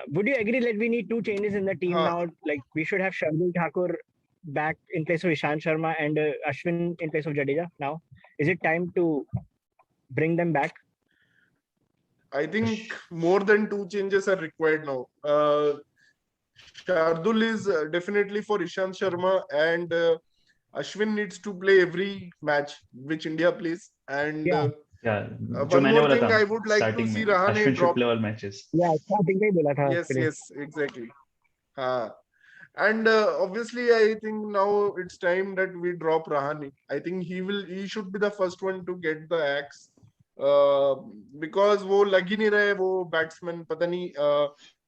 would you agree that we need two changes in the team हाँ, now? Like we should have Shardul Thakur back in place of Ishant Sharma and Ashwin in place of Jadeja now? Is it time to bring them back? I think more than two changes are required now. Shardul is definitely for Ishant Sharma, and Ashwin needs to play every match which India plays. And Yeah. जो one मैंने more बोला thing था I would like to starting see में, Rahane Ashwin should drop. Play all matches. Yeah, starting में ही बोला था Yes, actually. yes, exactly. And obviously, I think now it's time that we drop Rahane. I think he should be the first one to get the axe. Because वो लग ही नहीं रहे वो batsman, पता नहीं,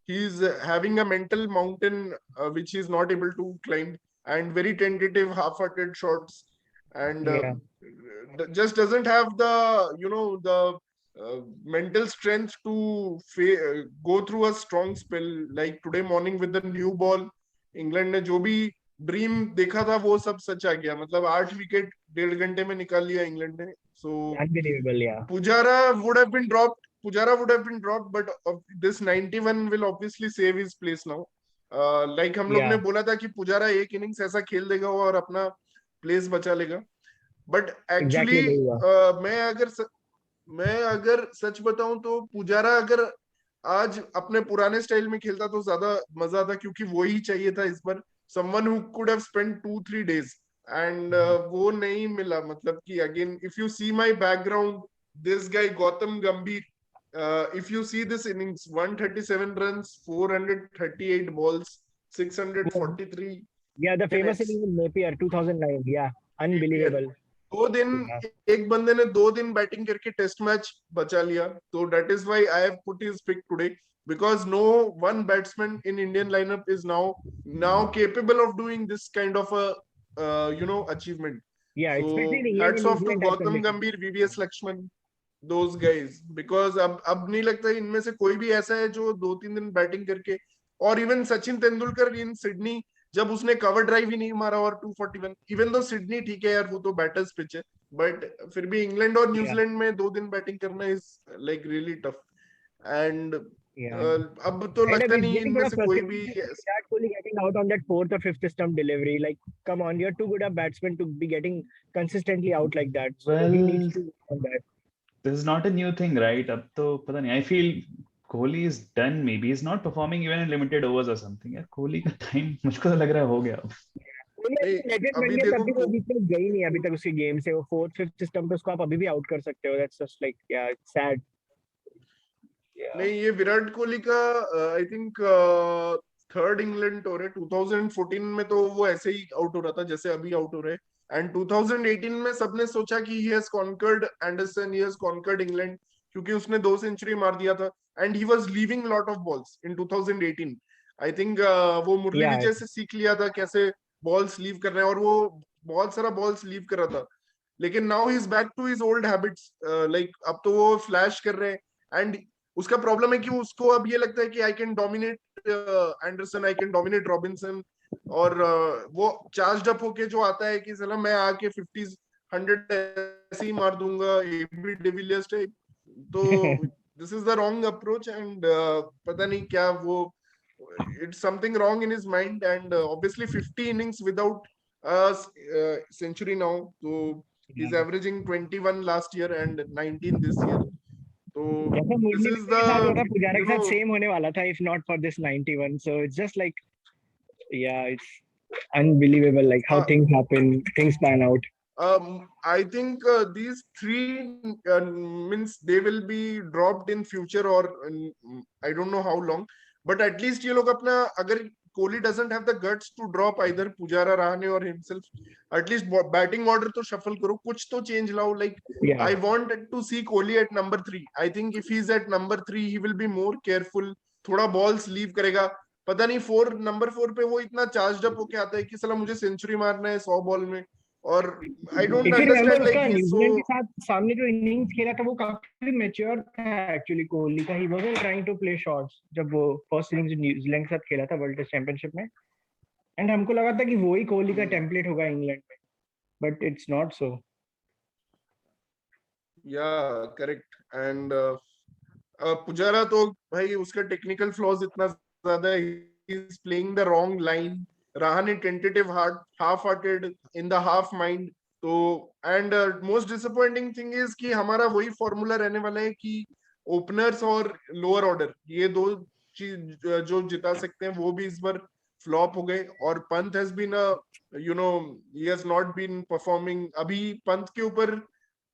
he's having a mental mountain which he's not able to climb, and very tentative half-hearted shots, and Yeah. just doesn't have the mental strength to go through a strong spell. Like today morning with the new ball, England ने जो भी dream देखा था वो सब सच आ गया. मतलब 8 wicket 1.5 घंटे में निकाल लिया इंग्लैंड ने. So Unbelievable, yeah. Pujara would have been dropped, but this 91 will obviously save his place now. Like हम लोग ने बोला था कि पुजारा एक इनिंग्स ऐसा खेल देगा और अपना प्लेस बचा लेगा. बट एक्चुअली मैं अगर सच बताऊं तो पुजारा अगर आज अपने पुराने स्टाइल में खेलता तो ज्यादा मजा आता, क्योंकि वो ही चाहिए था इस बार. Someone who could have spent 2-3 days, and वो नहीं मिला. मतलब कि again if you see my background, this guy Gautam Gambhir, if you see this innings, 137 runs, 438 balls, 643. Yeah, the famous inning in Napier 2009. Yeah, unbelievable. 2 दिन एक बंदे ने 2 दिन बैटिंग करके टेस्ट मैच बचा लिया. तो that is why I have put his pic today, because no one batsman in Indian lineup is now capable of doing this kind of a achievement. Yeah, So especially the hats off to Zealand Gautam Gambhir, VVS Lakshman, those guys, because अब नहीं लगता इनमें से कोई भी ऐसा है जो 2-3 दिन बैटिंग करके. और even Sachin Tendulkar in Sydney, जब उसने कवर ड्राइव ही नहीं मारा और 241, इवन दो सिडनी ठीक है यार, वो तो बैटर्स पिच है, बट फिर भी इंग्लैंड और न्यूजीलैंड में 2 दिन बैटिंग करना is like really tough. And अब तो लगता नहीं इनमें से कोई भी. Virat Kohli getting out on that 4th or 5th stump delivery, like come on, you're too good a batsman to be getting consistently out like that. So he needs to on that. This is not a new thing, right? अब तो पता नहीं. I feel Kohli is done. Maybe he's not performing even in limited overs or something. यार कोहली का time मुझको तो लग रहा है हो गया. अभी देखो वो बीच में गई नहीं अभी तक उसकी गेम से. वो 4th 5th स्टंप पे उसको आप अभी भी आउट कर सकते हो. That's just like yeah, it's sad. नहीं, ये विराट कोहली का I think 3rd England tour है. 2014 में तो वो ऐसे ही आउट हो रहा था जैसे अभी आउट हो रहे हैं. एंड 2018 में सबने सोचा कि he has conquered Anderson, he has conquered England, क्योंकि उसने 2 सेंचुरी मार दिया था. And he was leaving lot of balls in 2018. I think वो मुरली विजय से सीख लिया था कैसे बॉल्स लीव करना है, और वो बहुत सारा बॉल्स लीव कर रहा था. लेकिन now he is back to his old habits. Like अब तो वो फ्लैश कर रहे हैं. एंड उसका प्रॉब्लम है कि उसको अब ये लगता है कि I can dominate Anderson, I can dominate Robinson, और वो चार्ज अप होके जो आता है कि चलो मैं आके 50s 100 ऐसे ही मार दूंगा, एबी डिविलियर्स टाइप. तो this is the wrong approach. And पता नहीं क्या वो, it's something wrong in his mind. And obviously 50 innings without a century now. So he's averaging 21 last year and 19 this year. So this is the Pujara के साथ same होने वाला था if not for this 91. So it's just like yeah, it's unbelievable like how things happen, things pan out. I think these 3 means they will be dropped in future, or I don't know how long, but at least ये लोग अपना, अगर Kohli doesn't have the guts to drop either Pujara, Rahane or himself, at least batting order तो shuffle करो, कुछ तो change लाओ. Like I want to see Kohli at number 3. I think if he's at number 3 he will be more careful, थोड़ा balls leave करेगा. पता नहीं number 4 पे वो इतना चार्ज अप होके आता है कि साला मुझे सेंचुरी मारना है 100 बॉल में. और I don't understand like New Zealand के साथ सामने जो इनिंग्स खेला था वो काफी मैच्योर था एक्चुअली कोहली का. He wasn't trying to play shots जब वो फर्स्ट इनिंग्स न्यूजीलैंड के साथ खेला था वर्ल्ड टेस्ट चैंपियनशिप में. एंड हमको लगा था कि वो ही कोहली का टेम्पलेट होगा इंग्लैंड में, बट इट्स नॉट सो. या करेक्ट. एंड पुजारा तो भाई उसका टेक्निकल फ्लॉज इतना ज्यादा है, he is playing the wrong line, Rahane tentative half hearted in the half mind. तो and most disappointing thing is कि हमारा वही फॉर्मूला रहने वाला है कि ओपनर्स और लोअर ऑर्डर ये दो चीज जो जिता सकते हैं वो भी इस बार फ्लॉप हो गए। और Pant has been he has not been performing. अभी पंत के ऊपर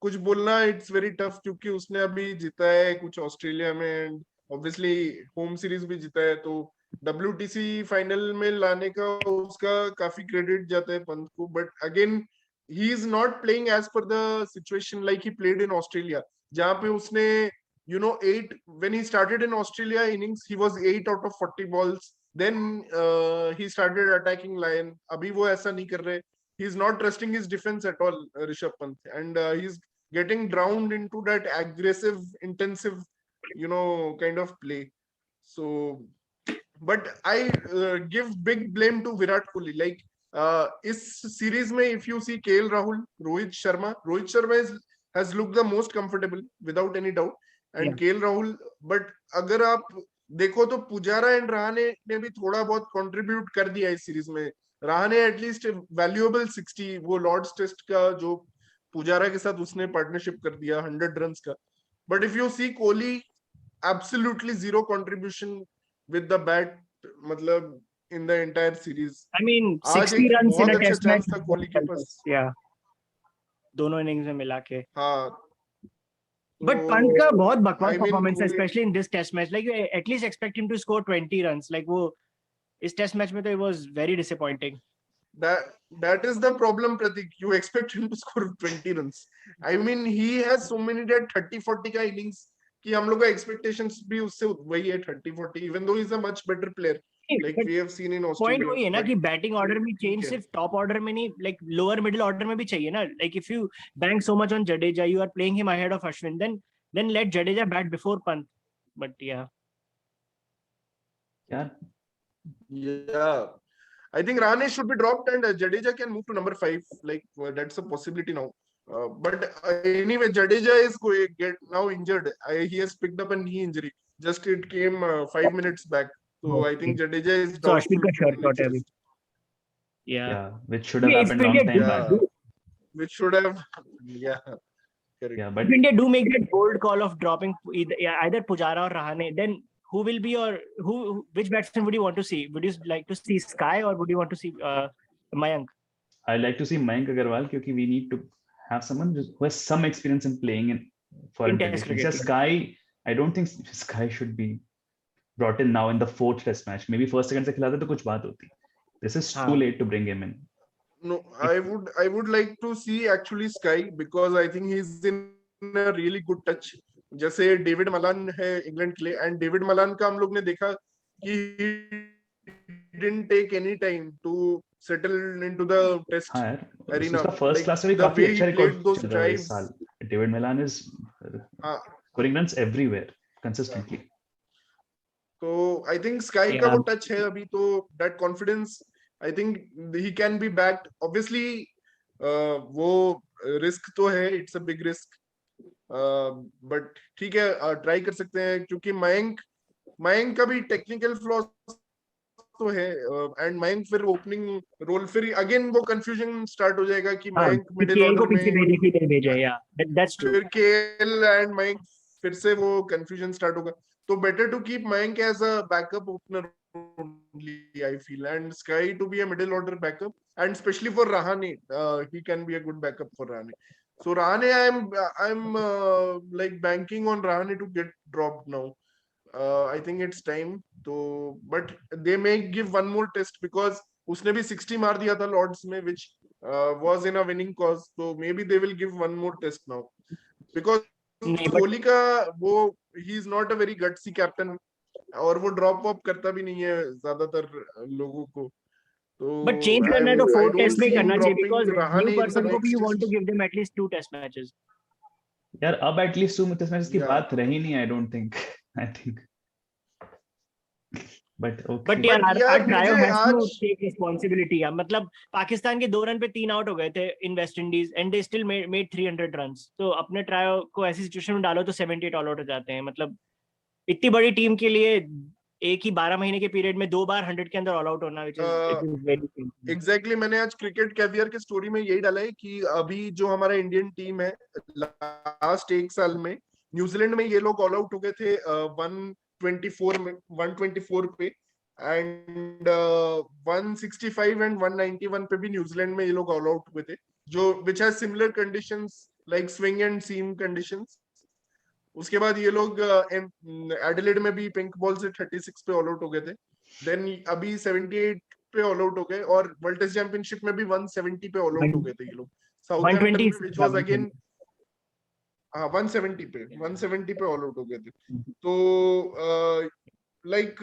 कुछ बोलना इट्स वेरी टफ, क्योंकि उसने अभी जीता है कुछ ऑस्ट्रेलिया में एंड ऑब्वियसली होम सीरीज भी जीता है, तो WTC फाइनल में लाने का उसका काफी क्रेडिट जाता है पंत को। But again he is not playing as per the situation like he played in Australia, जहां पे उसने 8 when he started in Australia innings he was 8 out of 40 balls, then he started attacking line। अभी वो ऐसा नहीं कर रहे, he is not trusting his defense at all, Rishabh Pant, and he's getting drowned into that aggressive intensive kind of play। So but I give big blame to Virat Kohli, like इस series में if you see KL Rahul, Rohit Sharma has looked the most comfortable without any doubt, and KL Rahul, but अगर आप देखो तो Pujara and Rahane ने भी थोड़ा बहुत कंट्रीब्यूट कर दिया इस सीरीज में। रहाणे एटलीस्ट वैल्यूएबल 60 वो लॉर्ड्स टेस्ट का जो पुजारा के साथ उसने पार्टनरशिप कर दिया 100 रन्स का। But if you see Kohli absolutely zero contribution with the bat, मतलब in the entire series. I mean, आज 60 एक runs in बहुत a अच्छा test match चांस था कोहली के पास। yeah, दोनों इनिंग्स में मिला के। हाँ But पंत का बहुत I बकवास mean, परफॉर्मेंस है, Kohli- especially in this test match. Like you at least expect him to score 20 runs. Like वो इस टेस्ट मैच में तो it was very disappointing. that is the problem, Pratik. You expect him to score 20 runs. I mean, he has so many that 30-40 का innings कि हम लोग का expectations भी उससे वही है 30-40, even though he's a much better player like But we have seen in point Australia। वही है ना कि बैटिंग ऑर्डर में चेंज ठीक है। सिर्फ टॉप ऑर्डर में नहीं, लाइक लोअर मिडिल ऑर्डर में भी चाहिए ना। Like if you bank so much on Jadeja, you are playing him ahead of Ashwin, then let Jadeja bat before Pant. But yeah, Yeah, I think Rane should be dropped and Jadeja can move to number 5, like that's a possibility now। But anyway, Jadeja is get now injured. He has picked up a knee injury, just it came 5 minutes back, so I think Jadeja is so Ashwin doubtful का short to shot है अभी। rest। Yeah, which should have if happened long India time Yeah, back. which should have, yeah, correct। Yeah, if but India do make that bold call of dropping either Pujara or Rahane, then who will be your which batsman would you want to see? Would you like to see Sky or would you want to see Mayank? I like to see Mayank Agarwal because we need to have someone who has some experience in playing in foreign In Test conditions. cricket, Just Sky, I don't think Sky should be brought in now in the 4th test match. Maybe first second से खिलाते तो कुछ बात होती। This is too late to bring him in। No, I would like to see actually Sky because I think he's in a really good touch। जैसे David Malan है England के लिए, एंड डेविड मलान का हम लोग ने देखा कि didn't take any time to settle into the test हाँ यार, arena, उसका फर्स्ट क्लास में भी the काफी way अच्छा he रिकॉर्ड played those चल रहा है इस drives। साल। David Milan is scoring runs everywhere consistently. तो आई थिंक स्काई का वो टच है अभी, तो that confidence I think he can be backed. Obviously वो रिस्क तो है, it's a big risk, but ठीक है ट्राई कर सकते हैं, क्योंकि मयंक का भी टेक्निकल फ्लॉ तो है, एंड मयंक फिर ओपनिंग रोल फिर अगेन वो कंफ्यूजन स्टार्ट हो जाएगा कि मयंक मिडिल ऑर्डर में, फिर केएल एंड मयंक फिर से वो कंफ्यूजन स्टार्ट होगा। तो better to keep Mayank as a backup opener only, I feel, and Sky to be a middle order backup, and especially for Rahane, he can be a good backup for Rahane। So Rahane, I'm like banking on Rahane to get dropped now। I think it's time to, but they may give one more test because उसने भी 60 मार दिया था Lord's में, which was in a winning cause, so maybe they will give one more test now because Kohli का वो he is not a very gutsy captain और वो ड्रॉप वॉप करता भी नहीं है ज्यादातर लोगों को। तो बट चेंज करना है तो 4 टेस्ट में करना चाहिए, because Rahane new in the person को भी you next want to test। Give them at least 2 test matches. यार अब एटलीस्ट 2 टेस्ट मैचेस की Yeah। बात रही नहीं, I don't think, I think, but okay. But यार यार ट्रायो मुझे हैज टू आज टेक रिस्पांसिबिलिटी। मतलब पाकिस्तान के 2 रन पे 3 आउट हो गए थे in West Indies and they still made 300 runs. तो अपने ट्रायो को ऐसी सिचुएशन में डालो तो 78 ऑल आउट हो जाते हैं। मतलब इतनी बड़ी टीम के लिए एक ही 12 महीने के पीरियड में 2 बार 100 के अंदर ऑल आउट होना, which is very एग्जैक्टली मैंने आज क्रिकेट कैवियर के स्टोरी में यही डाला है कि अभी जो हमारा इंडियन टीम है लास्ट एक साल में न्यूजीलैंड में ये लोग ऑल आउट हो गए थे 124 में 124 पे एंड 165 एंड 191 पे भी न्यूजीलैंड में ये लोग ऑल आउट हुए थे, जो which has similar conditions like swing and seam conditions. उसके बाद ये लोग एडिलेड में भी पिंक बॉल से 36 पे ऑल आउट हो गए थे, देन अभी 78 पे ऑल आउट हो गए और वर्ल्ड टेस्ट चैंपियनशिप में भी 170 पे ऑल आउट हो गए थे ये लोग साउथहैम्पटन में, व्हिच वाज अगेन 170 पे ऑल आउट हो गए थे। तो लाइक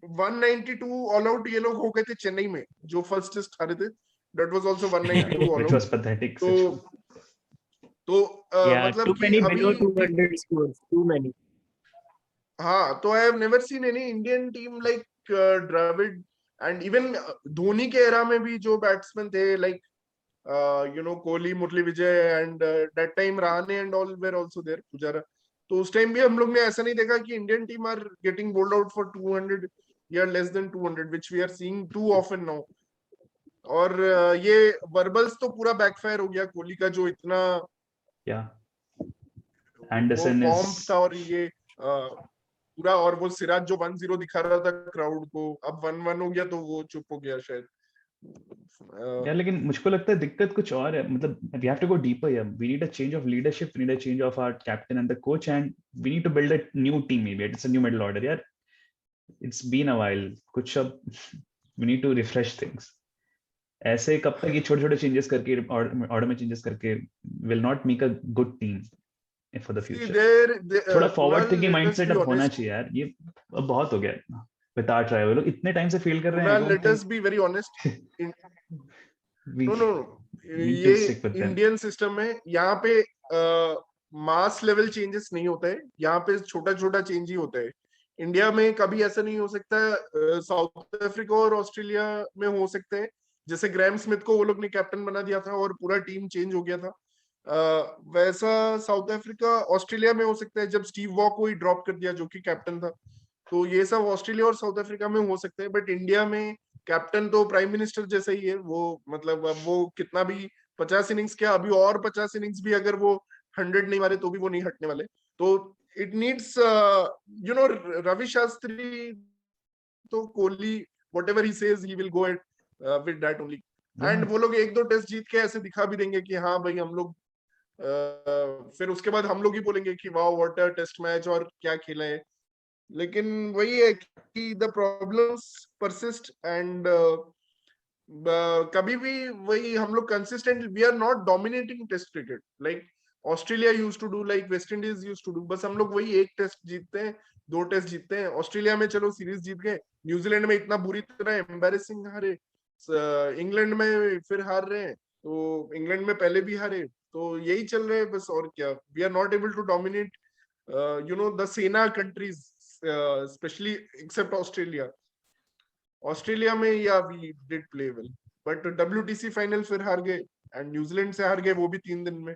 192 ऑल आउट ये लोग हो गए थे चेन्नई में जो फर्स्ट टेस्ट हारे थे, that was also 192 all which was out. pathetic. तो Yeah, मतलब too कि many अभी below 200 scores, too many. हाँ, तो I have never seen any Indian team like Dravid and even Dhoni के एरा में भी जो बैट्समैन थे like Kohli, Murali Vijay and that time Rahane and all were also there, Pujara. तो उस टाइम भी हम लोग ने ऐसा नहीं देखा कि Indian team are getting bowled out for 200 या less than 200 which we are seeing too often now. और ये वर्बल्स तो पूरा बैकफायर हो गया कोहली का, जो इतना Yeah, वो Anderson pomp is था और ये पूरा, और वो सिराज जो 1-0 दिखा रहा था क्राउड को, अब 1-1 हो गया तो वो चुप हो गया शायद। yeah, लेकिन मुझको लगता है दिक्कत कुछ और है, मतलब we have to go deeper here. We need a change of leadership, we need a change of our captain and the coach, and we need to build a new team. Maybe it's a new middle order. Yeah, it's been a while. कुछ अब we need to refresh things. ऐसे कब तक ये छोटे छोटे changes करके order में चेंजेस करके will not make a good team for the future. थोड़ा फॉरवर्ड थिंकिंग माइंडसेट अब होना चाहिए यार, ये अब बहुत हो गया विदाउट ट्राई। लोग इतने टाइम से फील कर रहे हैं। Let us be very honest, no ये इंडियन सिस्टम में यहाँ पे मास लेवल चेंजेस नहीं होता है, यहाँ पे छोटा छोटा चेंज ही होता है। इंडिया में कभी ऐसा नहीं हो सकता, साउथ अफ्रीका और ऑस्ट्रेलिया में हो सकते हैं, जैसे ग्रैम स्मिथ को वो लोग ने कैप्टन बना दिया था और पूरा टीम चेंज हो गया था, वैसा साउथ अफ्रीका ऑस्ट्रेलिया में हो सकता है जब स्टीव वॉ को ही ड्रॉप कर दिया जो कि कैप्टन था। तो ये सब ऑस्ट्रेलिया और साउथ अफ्रीका में हो सकते हैं, बट इंडिया में कैप्टन तो प्राइम मिनिस्टर जैसा ही है वो, मतलब अब वो कितना भी 50 इनिंग्स क्या, अभी और 50 इनिंग्स भी अगर वो 100 नहीं मारे तो भी वो नहीं हटने वाले। तो इट नीड्स रवि शास्त्री, तो Kohli whatever he says he will go at with that only, and वो लोग 1-2 टेस्ट जीत के ऐसे दिखा भी देंगे कि हाँ भाई हम लोग, फिर उसके बाद हम लोग ही बोलेंगे कि wow what a test match और क्या खेला है। लेकिन वही है कि द प्रॉब्लम्स परसिस्ट एंड कभी भी वही हम लोग consistent, we are not dominating test cricket like Australia used to do, like West Indies used to do. बस हम लोग वही एक टेस्ट जीतते हैं, 2 टेस्ट जीतते हैं। ऑस्ट्रेलिया में चलो सीरीज जीत गए, न्यूजीलैंड में इतना बुरी तरह एम्बैरेसिंग हारे, इंग्लैंड में फिर हार रहे हैं, तो इंग्लैंड में पहले भी हारे, तो यही चल रहा है बस, और क्या। We are not able to dominate the SENA countries, especially except Australia. Australia में या we did play well, but WTC final फिर हार गए एंड न्यूजीलैंड से हार गए वो भी 3 दिन में,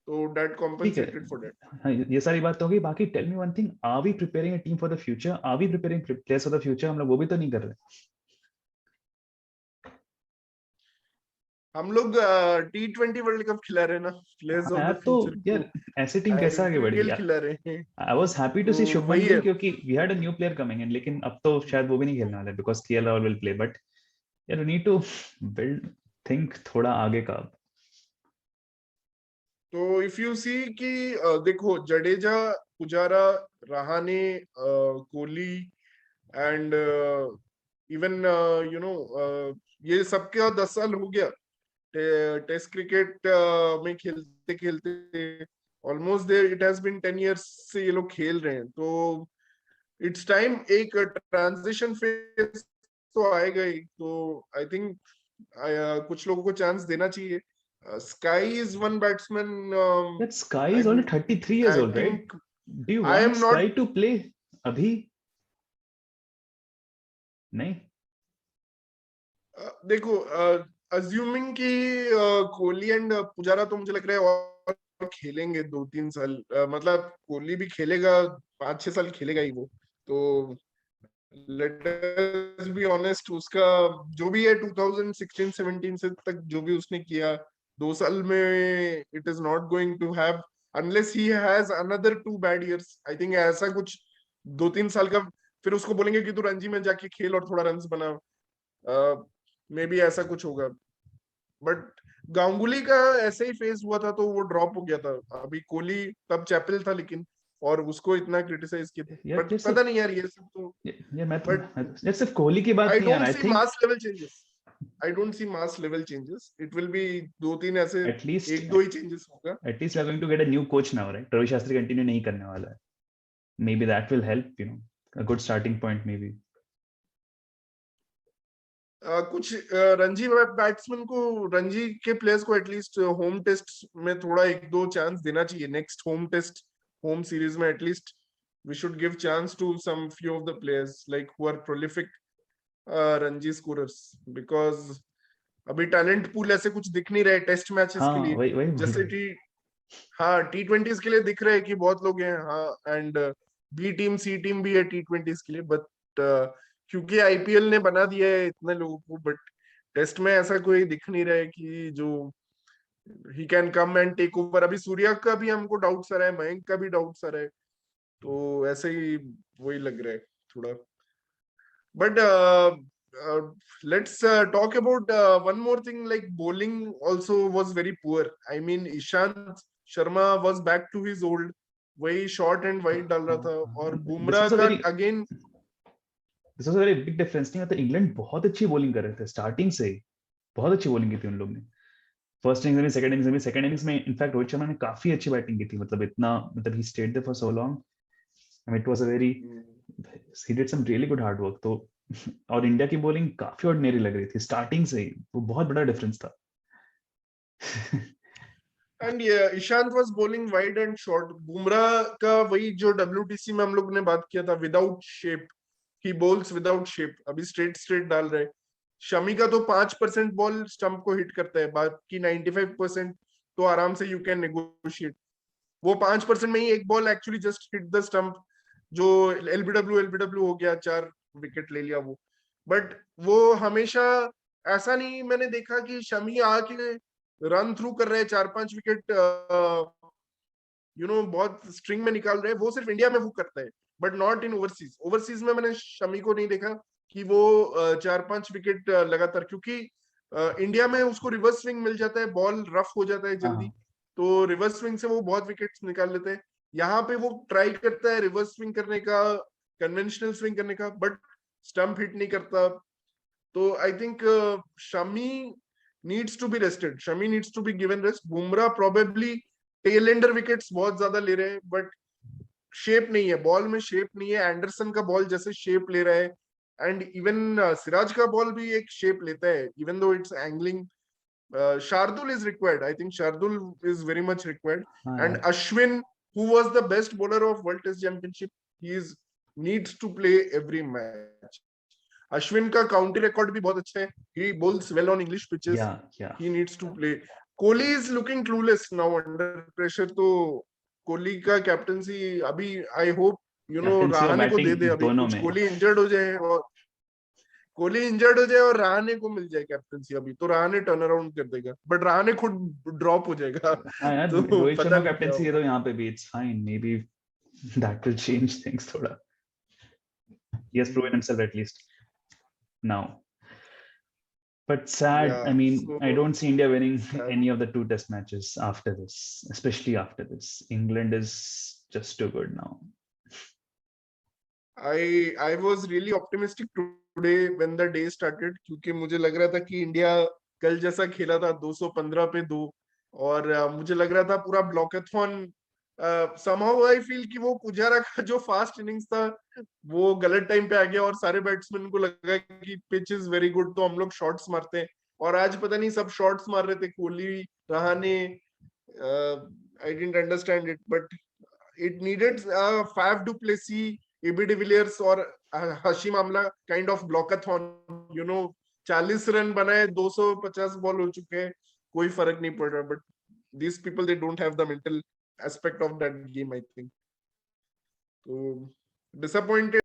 तो दैट कॉम्पेंसेटेड फॉर दैट। ये सारी बात हो गई। बाकी tell me one thing, are we preparing a team for the future? Are we preparing players for the future? हम लोग वो भी तो नहीं कर रहे। हम लोग T20 वर्ल्ड कप खिला रहे हैं ना, प्लेयर्स ऑफ द तो फ्यूचर यार ऐसे टीम कैसे आगे बढ़ी यार? खिला रहे हैं। I was happy to see तो शुभमन वही गिल, है। क्योंकि we had a new player coming in, लेकिन अब तो शायद वो भी नहीं खेलने वाले because KL Rahul will play. But यार we need to build, think थोड़ा आगे का। तो इफ यू सी कि देखो जडेजा, पुजारा, रहाणे, कोहली एंड इवन ये सबका 10 साल हो गया टेस्ट क्रिकेट में खेलते खेलते, almost there it has been 10 years से ये लोग खेल रहे हैं। तो इट्स टाइम, एक ट्रांजिशन फेज तो आएगा ही, तो आई थिंक कुछ लोगों को चांस देना चाहिए। Sky is one batsman. That Sky is only 33 years old, right? Do you want Sky to play अभी? नहीं। देखो, assuming कि कोहली एंड पुजारा तो मुझे लग रहा है और खेलेंगे 2-3 साल, मतलब कोहली भी खेलेगा 5-6 साल खेलेगा ही वो, तो लेट अस बी ऑनेस्ट, उसका जो भी है 2016-17 से तक जो भी उसने किया 2 साल में, it is not going to have unless he has another 2 bad years, I think ऐसा कुछ 2-3 साल का, फिर उसको बोलेंगे कि तू रणजी में जाके खेल और थोड़ा रन्स बना, मे बी ऐसा कुछ होगा। बट गांगुली का ऐसे ही फेस हुआ था तो वो ड्रॉप हो गया था, अभी कोहली तब चैपल था लेकिन, और उसको इतना क्रिटिसाइज किया था, यार बट जैसे पता नहीं यार ये सब तो, यार मैं बट यार सिर्फ कोहली की बात आई नहीं यार, don't I see think mass level changes, I don't see mass level changes, it will be 2-3 ऐसे एटलीस्ट 1-2 ही चेंजेस होगा। At least we are going to get a new coach now, right? Ravi Shastri continue नहीं करने वाला है, maybe that will help, a good starting point maybe. कुछ Ranji batsman को, रणजी के प्लेयर्स को एटलीस्ट होम टेस्ट में थोड़ा 1-2 चांस देना चाहिए, next home test, home series में at least we should give chance to some few of the players like who are prolific Ranji scorers, because अभी टैलेंट पूल ऐसे कुछ दिख नहीं रहे टेस्ट मैचेस हाँ के लिए, वही वही बोल जैसे रहा हूँ। हाँ T20s के लिए दिख रहे हैं कि बहुत लोग हैं, हाँ, and B team C team भी है T20s के लिए, बट क्योंकि आईपीएल ने बना दिया है इतने लोगों को, बट टेस्ट में ऐसा कोई दिख नहीं रहा है कि जो he can come and take over. अभी सूर्या का भी हमको डाउट्स आ रहा है, मयंक का भी डाउट्स आ रहा है, तो ऐसे ही वही लग रहा है थोड़ा। But let's talk about one more thing, like bowling also was very poor. I mean, Ishant Sharma was back to his old, वही short and wide डाल रहा था, और दिस बुमराह वाज अ का very again this was a very big difference. नहीं, मतलब England बहुत अच्छी बॉलिंग कर रहे थे स्टार्टिंग से ही, बहुत अच्छी बॉलिंग की थी उन लोग ने। फर्स्ट इनिंग्स में, सेकंड इनिंग्स में इनफैक्ट रोहित शर्मा ने काफी अच्छी बैटिंग की थी, मतलब इतना, मतलब he stayed there for so long, I mean it was a very, he did some really good hard work. तो और इंडिया की बॉलिंग काफी ऑर्डिनरी लग रही थी स्टार्टिंग से ही, वो बहुत बड़ा डिफरेंस था। And Ishant was bowling wide and short. Bumrah का वही जो WTC में हम लोग ने बात किया था, विदाउट शेप, ही बॉल्स विदाउट शेप, अभी स्ट्रेट स्ट्रेट डाल रहे। शमी का तो 5% बॉल स्टंप को हिट करता है, बाकी 95% तो आराम से यू कैन नेगोशिएट। वो 5% में ही एक ball actually just hit the stump, जो एलबीडब्ल्यू हो गया, 4 विकेट ले लिया वो। बट वो हमेशा ऐसा नहीं मैंने देखा कि शमी आके रन थ्रू कर रहे हैं 4-5 विकेट, बहुत स्ट्रिंग में निकाल रहे हैं, वो सिर्फ इंडिया में वो करता है, but not in overseas. Overseas में मैंने शमी को नहीं देखा कि वो 4-5 विकेट लगातार, क्योंकि इंडिया में उसको रिवर्स स्विंग मिल जाता है, बॉल रफ हो जाता है जल्दी, तो रिवर्स स्विंग से वो बहुत विकेट्स निकाल लेते हैं। यहाँ पे वो ट्राई करता है रिवर्स स्विंग करने का, कन्वेंशनल स्विंग करने का, बट स्टंप हिट नहीं करता। तो I think Shami needs to be rested, Shami needs to be given rest. Bumrah probably tail ender wickets बहुत ज्यादा ले रहे हैं, बट शेप नहीं है, बॉल में शेप नहीं है। एंडरसन का बॉल जैसे शेप ले रहा है, एंड इवन सिराज का बॉल भी एक शेप लेता है, even though it's angling. Shardul is required. I think Shardul is very much required. And Ashwin, who was the best bowler of World Test Championship, needs to play every match. Ashwin का county record भी बहुत अच्छा है. He bowls well on English pitches. Yeah. He needs to play. Kohli is looking clueless now under pressure. तो कोहली का captaincy अभी I hope Rahane को दे दे अभी, कुछ कोहली इंजर्ड हो जाए और कोहली इंजर्ड हो जाए और रहाणे को मिल जाए कैप्टनसी अभी, तो रहाणे टर्न अराउंड कर देगा, बट रहाणे खुद ड्रॉप हो जाएगा। हाँ यार, तो रोहित पता शर्मा नहीं कैप्टनसी है तो यहाँ पे भी it's fine, may be that will change things थोड़ा। He has proven himself at least now. But sad, I mean, I don't see India winning any of the 2 test matches after this, especially after this. England is just too good now. I was really optimistic today when the day started, क्योंकि मुझे लग रहा था कि India कल जैसा खेला था 215 पे 2, और मुझे लग रहा था पूरा ब्लॉकथॉन। somehow I feel कि वो पुजारा का जो फास्ट इनिंग्स था वो गलत टाइम पे आ गया, और सारे बैट्समैन को लगा कि पिच इज वेरी गुड तो हम लोग शॉट्स मारते हैं, और आज पता नहीं सब शॉट्स मार रहे थे, Kohli, Rahane. I didn't understand it, but it needed Faf du Plessis, AB de Villiers और Hashim Amla kind of blockathon, 40 run बनाए, 250 बॉल हो चुके हैं, कोई फर्क नहीं पड़ रहा, but these people, they don't have the mental aspect of that game, I think. So disappointed